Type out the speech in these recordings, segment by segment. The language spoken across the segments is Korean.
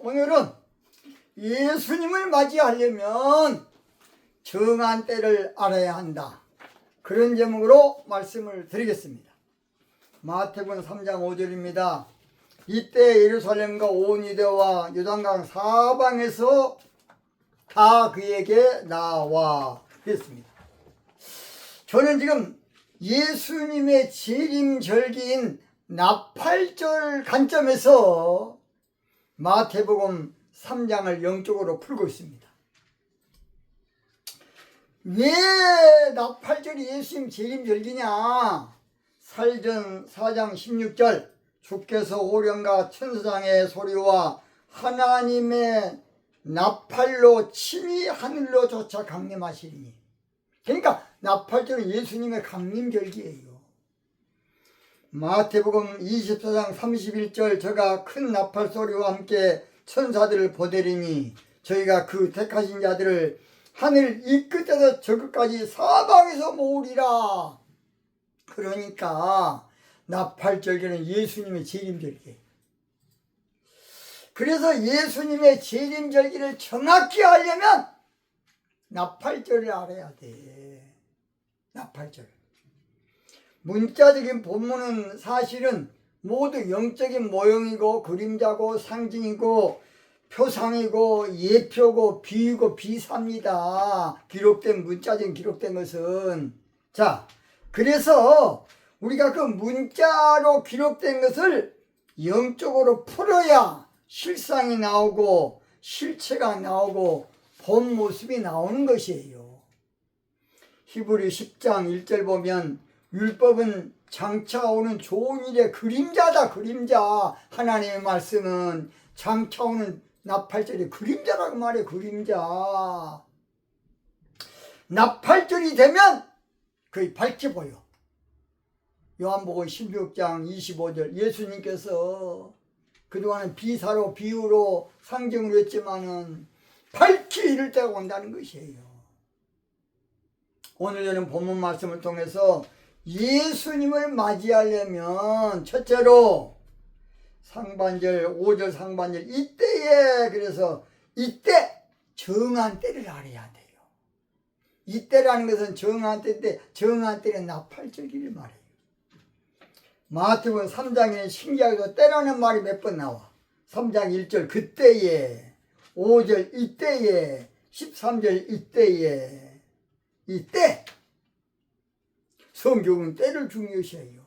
오늘은 예수님을 맞이하려면 정한 때를 알아야 한다. 그런 제목으로 말씀을 드리겠습니다. 마태복음 3장 5절입니다. 이때 예루살렘과 온 유대와 요단강 사방에서 다 그에게 나와 그랬습니다. 저는 지금 예수님의 재림절기인 나팔절 관점에서 마태복음 3장을 영적으로 풀고 있습니다. 왜 나팔절이 예수님 재림절기냐? 사전 4장 16절 주께서 오련과 천사장의 소리와 하나님의 나팔로 친히 하늘로 쫓아 강림하시리니, 그러니까 나팔절은 예수님의 강림절기예요. 마태복음 24장 31절 저가 큰 나팔 소리와 함께 천사들을 보내리니 저희가 그 택하신 자들을 하늘 이 끝에서 저 끝까지 사방에서 모으리라. 그러니까 나팔절기는 예수님의 재림절기예요. 그래서 예수님의 재림절기를 정확히 하려면 나팔절을 알아야 돼. 나팔절. 문자적인 본문은 사실은 모두 영적인 모형이고 그림자고 상징이고 표상이고 예표고 비유고 비사입니다. 기록된 문자적인 기록된 것은. 자, 그래서 우리가 그 문자로 기록된 것을 영적으로 풀어야 실상이 나오고 실체가 나오고 본 모습이 나오는 것이에요. 히브리 10장 1절 보면 율법은 장차 오는 좋은 일의 그림자다. 그림자. 하나님의 말씀은 장차 오는 나팔절의 그림자라고 말해. 그림자. 나팔절이 되면 거의 밝게 보여. 요한복음 16장 25절 예수님께서 그동안은 비사로 비유로 상징으로 했지만은 밝히 이를 때가 온다는 것이에요. 오늘 저는 본문 말씀을 통해서 예수님을 맞이하려면 첫째로 상반절 5절 상반절 이때에, 그래서 이때 정한 때를 알아야 돼요. 이때라는 것은 정한 때인데 정한 때는 나팔절기를 말해요. 마태복음 3장에는 신기하게도 때라는 말이 몇 번 나와. 3장 1절 그때에, 5절 이때에, 13절 이때에. 이때. 성경은 때를 중요시해요.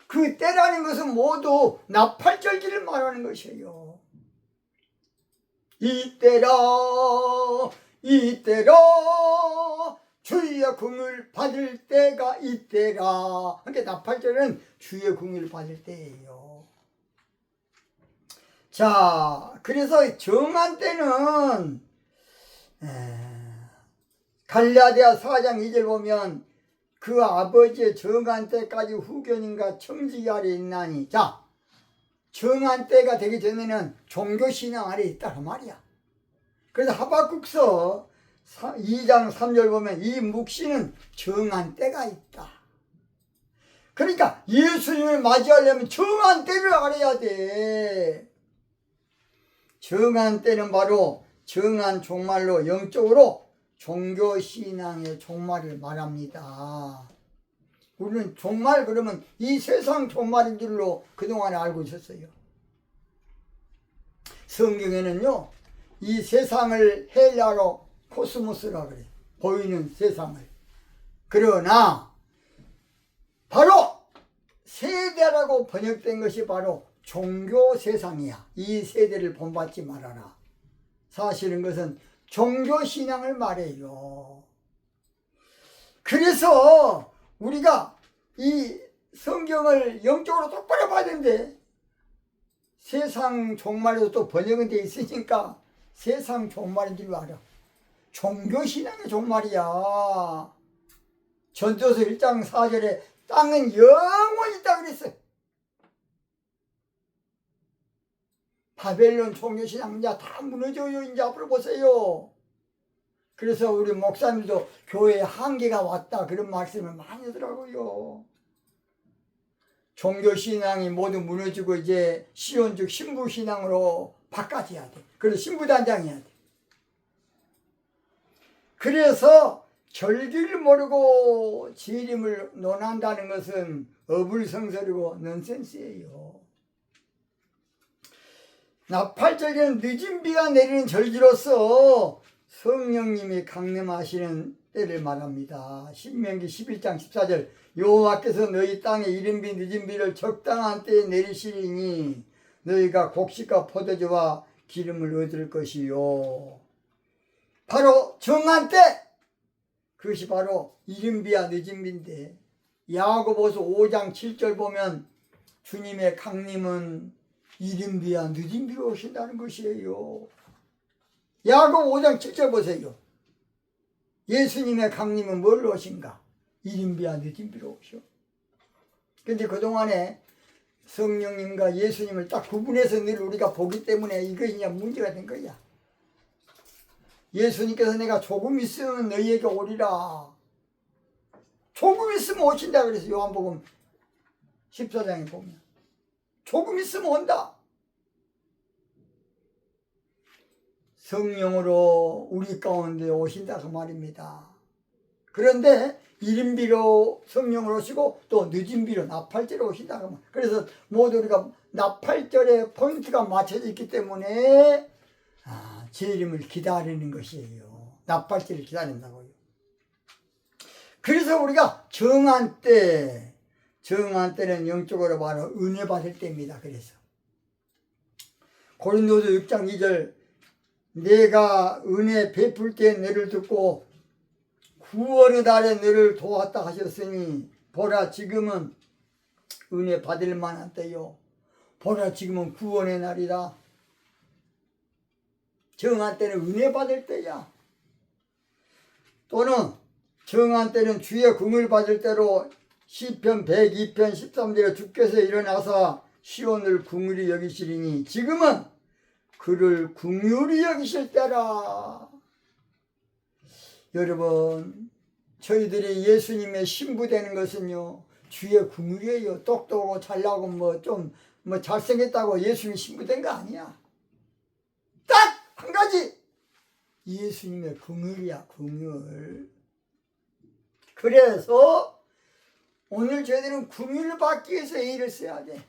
그 때라는 것은 모두 나팔절기를 말하는 것이에요. 이때라 이때라 주의 긍휼을 받을 때가 이때라. 그러니까 나팔절은 주의 긍휼을 받을 때예요. 자, 그래서 정한 때는 갈라디아 4장 2절 보면 그 아버지의 정한 때까지 후견인과 청지기 아래 있나니. 자, 정한 때가 되기 전에는 종교신앙 아래 있다는 말이야. 그래서 하박국서 2장 3절 보면 이 묵시는 정한 때가 있다. 그러니까 예수님을 맞이하려면 정한 때를 알아야 돼. 정한 때는 바로 정한 종말로 영적으로 종교신앙의 종말을 말합니다. 우리는 종말 그러면 이 세상 종말인 줄로 그동안에 알고 있었어요. 성경에는요, 이 세상을 헬라로 코스모스라 그래. 보이는 세상을. 그러나 바로 세대라고 번역된 것이 바로 종교 세상이야. 이 세대를 본받지 말아라. 사실은 것은 종교신앙을 말해요. 그래서 우리가 이 성경을 영적으로 똑바로 봐야 되는데 세상 종말에도 또 번역은 돼 있으니까 세상 종말인 줄 알아. 종교신앙의 종말이야. 전도서 1장 4절에 땅은 영원히 있다 그랬어. 바벨론 종교신앙 이제 다 무너져요. 이제 앞으로 보세요. 그래서 우리 목사님도 교회에 한계가 왔다 그런 말씀을 많이 하더라고요. 종교신앙이 모두 무너지고 이제 시온즉 신부신앙으로 바꿔져야 돼. 그래서 신부단장해야 돼. 그래서 절기를 모르고 재림을 논한다는 것은 어불성설이고 넌센스예요. 나팔절기는 늦은 비가 내리는 절기로서 성령님이 강림하시는 때를 말합니다. 신명기 11장 14절 여호와께서 너희 땅에 이른 비 늦은 비를 적당한 때에 내리시리니 너희가 곡식과 포도주와 기름을 얻을 것이요. 바로 정한 때, 그것이 바로 이른 비와 늦은 비인데, 야고보서 5장 7절 보면 주님의 강림은 이른 비와 늦은 비로 오신다는 것이에요. 야고보 5장 7절 보세요. 예수님의 강림은 뭘로 오신가? 이른 비와 늦은 비로 오셔. 근데 그동안에 성령님과 예수님을 딱 구분해서 늘 우리가 보기 때문에 이것이 이제 문제가 된 거야. 예수님께서 내가 조금 있으면 너희에게 오리라. 조금 있으면 오신다 그래서 요한복음 14장에 보면 조금 있으면 온다. 성령으로 우리 가운데 오신다 그 말입니다. 그런데 이른 비로 성령으로 오시고 또 늦은 비로 나팔절에 오신다 그 말. 그래서 모두 우리가 나팔절에 포인트가 맞춰져 있기 때문에 재림을 기다리는 것이에요. 나팔절을 기다린다고요. 그래서 우리가 정한 때는 영적으로 바로 은혜 받을 때입니다. 그래서 고린도서 6장 2절 내가 은혜 베풀 때 너를 듣고 구원의 날에 너를 도왔다 하셨으니 보라 지금은 은혜 받을 만한 때요. 보라 지금은 구원의 날이다. 정한 때는 은혜 받을 때야. 또는 정한 때는 주의 궁을 받을 때로 시편 102편 13절에 주께서 일어나사 시온을 궁휼히 여기시리니 지금은 그를 궁휼히 여기실 때라. 여러분 저희들이 예수님의 신부 되는 것은요 주의 궁휼이에요. 똑똑하고 잘나고 뭐 잘생겼다고 예수님 신부 된 거 아니야. 딱 한 가지 예수님의 궁휼이야. 궁휼. 그래서 오늘 저희들은 궁휼을 받기 위해서 애를 써야 돼.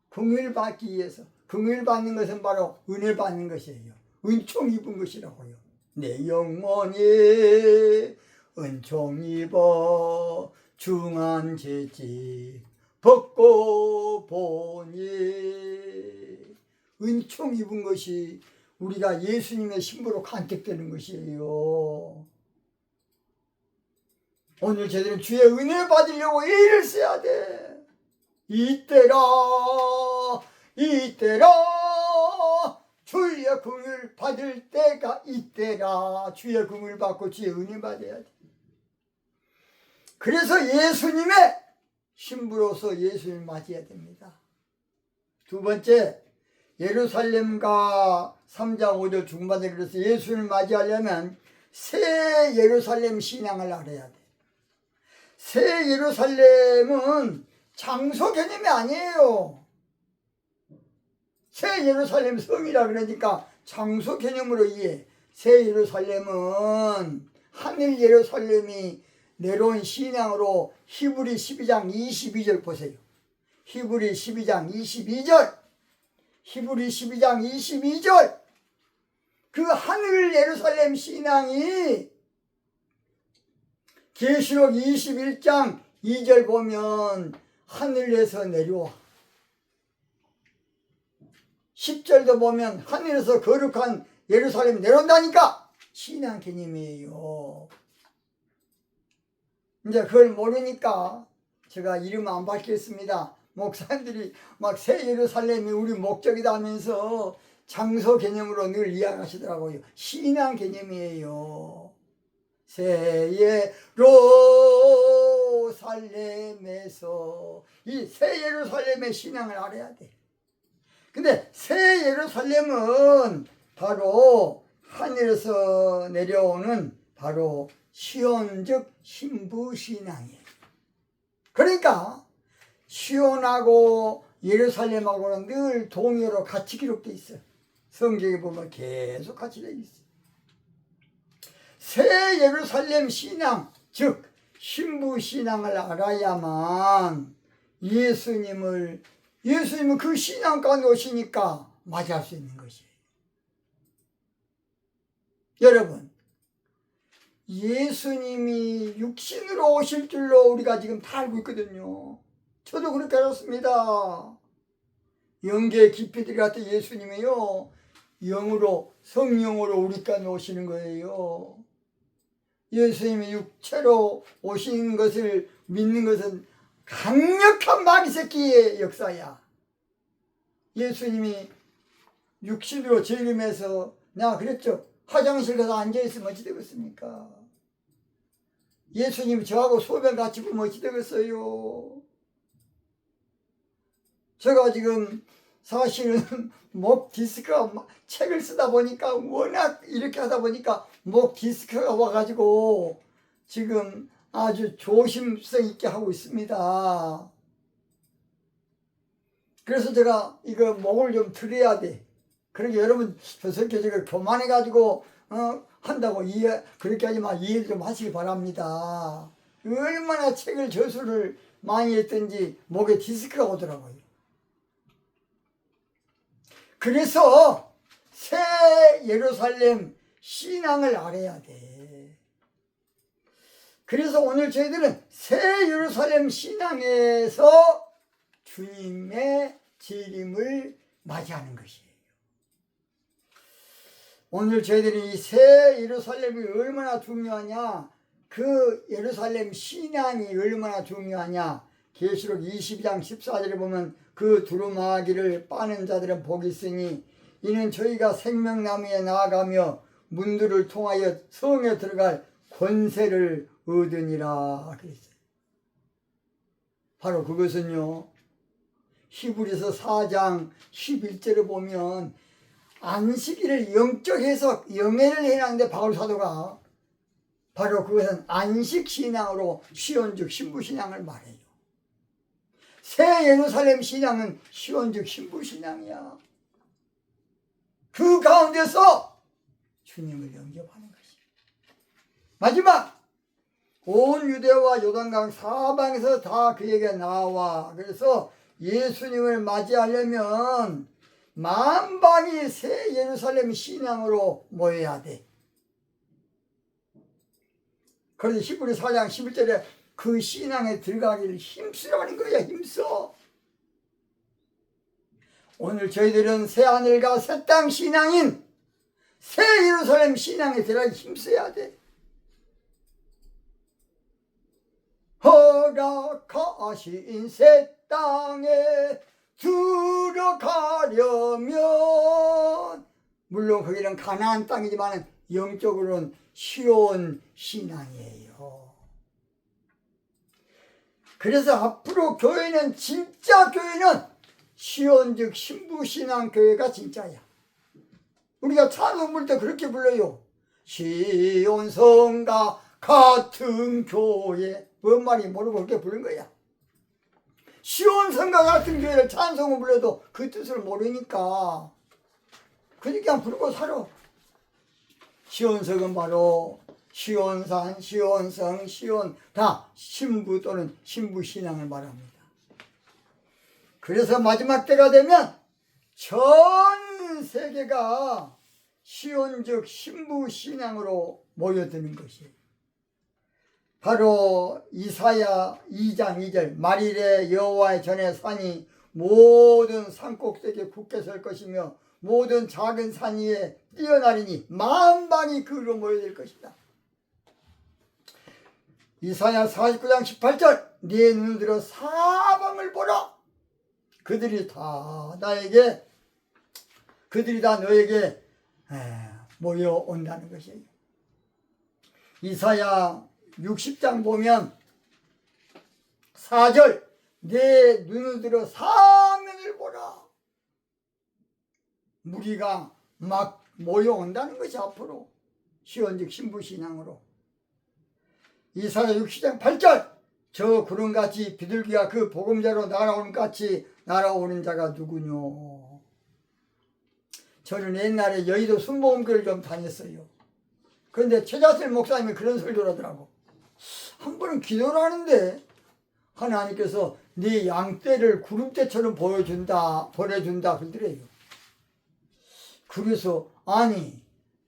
궁휼을 받기 위해서. 궁휼 받는 것은 바로 은혜 받는 것이에요. 은총 입은 것이라고요. 내 영혼이 은총 입어 중한 재직 벗고 보니 은총 입은 것이 우리가 예수님의 신부로 간택되는 것이에요. 오늘 저희들은 주의 은혜를 받으려고 애를 써야 돼. 이때라 주의 긍휼 받을 때가 이때라. 주의 긍휼 받고 주의 은혜 받아야 돼. 그래서 예수님의 신부로서 예수님을 맞이해야 됩니다. 두 번째, 예루살렘과 3장 5절 중반에 그래서 예수님을 맞이하려면 새 예루살렘 신앙을 알아야 돼. 새 예루살렘은 장소 개념이 아니에요. 새 예루살렘 성이라 그러니까 장소 개념으로 이해. 새 예루살렘은 하늘 예루살렘이 내려온 신앙으로 히브리 12장 22절 보세요. 히브리 12장 22절. 히브리 12장 22절. 그 하늘 예루살렘 신앙이 계시록 21장 2절 보면 하늘에서 내려와. 10절도 보면 하늘에서 거룩한 예루살렘이 내려온다니까 신앙 개념이에요. 이제 그걸 모르니까 제가 이름 안 밝혔습니다. 목사님들이 막 새 예루살렘이 우리 목적이다 하면서 장소 개념으로 늘 이야기하시더라고요. 신앙 개념이에요. 새 예루살렘에서 이 새 예루살렘의 신앙을 알아야 돼. 근데 새 예루살렘은 바로 하늘에서 내려오는 바로 시온즉 신부신앙이에요. 그러니까 시온하고 예루살렘하고는 늘 동요로 같이 기록되어 있어요. 성경에 보면 계속 같이 되어 있어요. 새 예루살렘 신앙, 즉 신부 신앙을 알아야만 예수님은 그 신앙 가운데 오시니까 맞이할 수 있는 것이에요. 여러분, 예수님이 육신으로 오실 줄로 우리가 지금 다 알고 있거든요. 저도 그렇게 알았습니다. 영계 깊이 들어갈 때 예수님이요, 영으로, 성령으로 우리 가운데 오시는 거예요. 예수님이 육체로 오신 것을 믿는 것은 강력한 마귀 새끼의 역사야. 예수님이 육신으로 재림해서, 내가 그랬죠. 화장실 가서 앉아있으면 어찌 되겠습니까? 예수님이 저하고 소변 같이 보면 어찌 되겠어요? 제가 지금 사실은 목 디스크가, 책을 쓰다 보니까 워낙 이렇게 하다 보니까 목 디스크가 와가지고 지금 아주 조심성 있게 하고 있습니다. 그래서 제가 이거 목을 좀 들여야 돼. 그러니까 여러분 저렇게 제가 교만해가지고 한다고 그렇게 하지 마. 이해 좀 하시기 바랍니다. 얼마나 책을 저수를 많이 했든지 목에 디스크가 오더라고요. 그래서 새 예루살렘 신앙을 알아야 돼. 그래서 오늘 저희들은 새 예루살렘 신앙에서 주님의 재림을 맞이하는 것이에요. 오늘 저희들이 이 새 예루살렘이 얼마나 중요하냐, 그 예루살렘 신앙이 얼마나 중요하냐, 계시록 22장 14절에 보면 그 두루마기를 빠는 자들은 복이 있으니 이는 저희가 생명나무에 나아가며 문들을 통하여 성에 들어갈 권세를 얻으니라 그랬어요. 바로 그것은요, 히브리서 4장 11절에 보면 안식일을 영적 해석, 영해를 해놨는데 바울 사도가 바로 그것은 안식신앙으로 시온즉 신부신앙을 말해요. 새 예루살렘 신앙은 시온즉 신부신앙이야. 그 가운데서 주님을 영접하는 것이야. 마지막, 온 유대와 요단강 사방에서 다 그에게 나와. 그래서 예수님을 맞이하려면 만방이 새 예루살렘 신앙으로 모여야 돼. 그래서 히브리 4장 11절에 그 신앙에 들어가기를 힘쓰라는 거야. 힘써. 오늘 저희들은 새 하늘과 새 땅 신앙인 새 예루살렘 신앙에 들어가기 힘써야 돼. 허락하신 새 땅에 들어가려면, 물론 거기는 가나안 땅이지만 영적으로는 시온 신앙이에요. 그래서 앞으로 교회는, 진짜 교회는 시온 즉 신부신앙 교회가 진짜야. 우리가 찬송 부를 때 그렇게 불러요. 시온성과 같은 교회. 뭔 말이 모르고 그렇게 부른 거야. 시온성과 같은 교회를 찬송을 불러도 그 뜻을 모르니까 그냥 부르고 살아. 시온성은 바로 시온산, 시온성, 시온, 다 신부 또는 신부신앙을 말합니다. 그래서 마지막 때가 되면 전 세계가 시온 즉 신부신앙으로 모여드는 것이에요. 바로 이사야 2장 2절, 만일에 여호와의 전에 산이 모든 산꼭대기에 굳게 설 것이며 모든 작은 산 위에 뛰어나리니 만방이 그로 모여들 것이다. 이사야 49장 18절, 네 눈을 들어 사방을 보라. 그들이 다 너에게 모여온다는 것이에요. 이사야 60장 보면 4절, 내 눈을 들어 사면을 보라. 무리가 막 모여온다는 것이 앞으로 시온즉 신부신앙으로. 이사야 60장 8절, 저 구름같이 비둘기가 그 복음자로 날아오는 같이 날아오는 자가 누구뇨? 저는 옛날에 여의도 순복음교를 좀 다녔어요. 그런데 최자슬 목사님이 그런 설교를 하더라고. 한 번은 기도를 하는데 하나님께서 네 양떼를 구름떼처럼 보내준다 그러더래요. 그래서 아니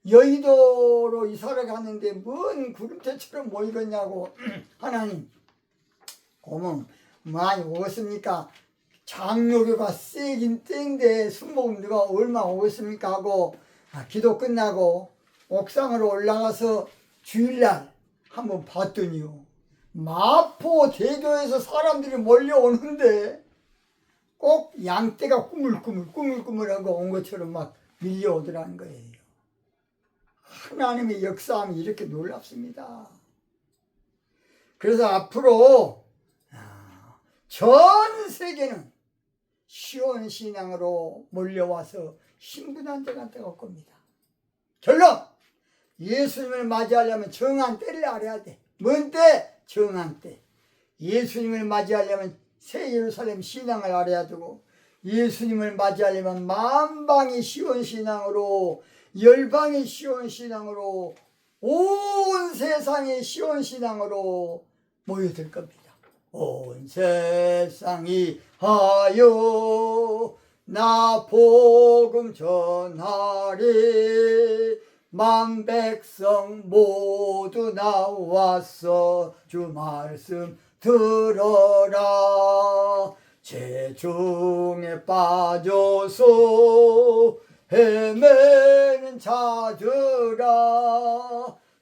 여의도로 이사를 갔는데 뭔 구름떼처럼 보이겠냐고 하나님 어머 많이 오겠습니까? 장로교가 세긴 센데 순복음 누가 얼마 오겠습니까 하고 기도 끝나고 옥상으로 올라가서 주일날 한번 봤더니요 마포대교에서 사람들이 몰려오는데 꼭 양떼가 꾸물꾸물하고 온 것처럼 막 밀려오더라는 거예요. 하나님의 역사함이 이렇게 놀랍습니다. 그래서 앞으로 전 세계는 시온신앙으로 몰려와서 신분한 데가 올 겁니다. 결론! 예수님을 맞이하려면 정한 때를 알아야 돼. 뭔 때? 정한 때. 예수님을 맞이하려면 새 예루살렘 신앙을 알아야 되고 예수님을 맞이하려면 만방이 시온신앙으로 열방이 시온신앙으로 온 세상이 시온신앙으로 모여들 겁니다. 온 세상이 하여 나 복음 전하리 만 백성 모두 나와서 주 말씀 들어라 재중에 빠져서 헤매는 자들아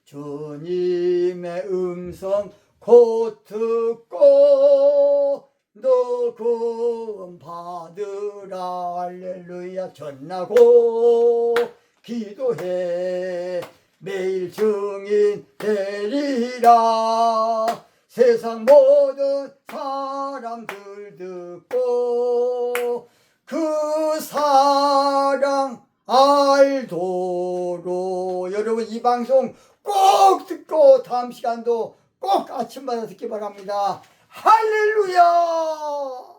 주님의 음성 곧 듣고 너 구원 받으라 할렐루야 전하고 기도해 매일 증인 되리라 세상 모든 사람들 듣고 그 사랑 알도록 여러분 이 방송 꼭 듣고 다음 시간도 꼭 아침마다 듣기 바랍니다. 할렐루야!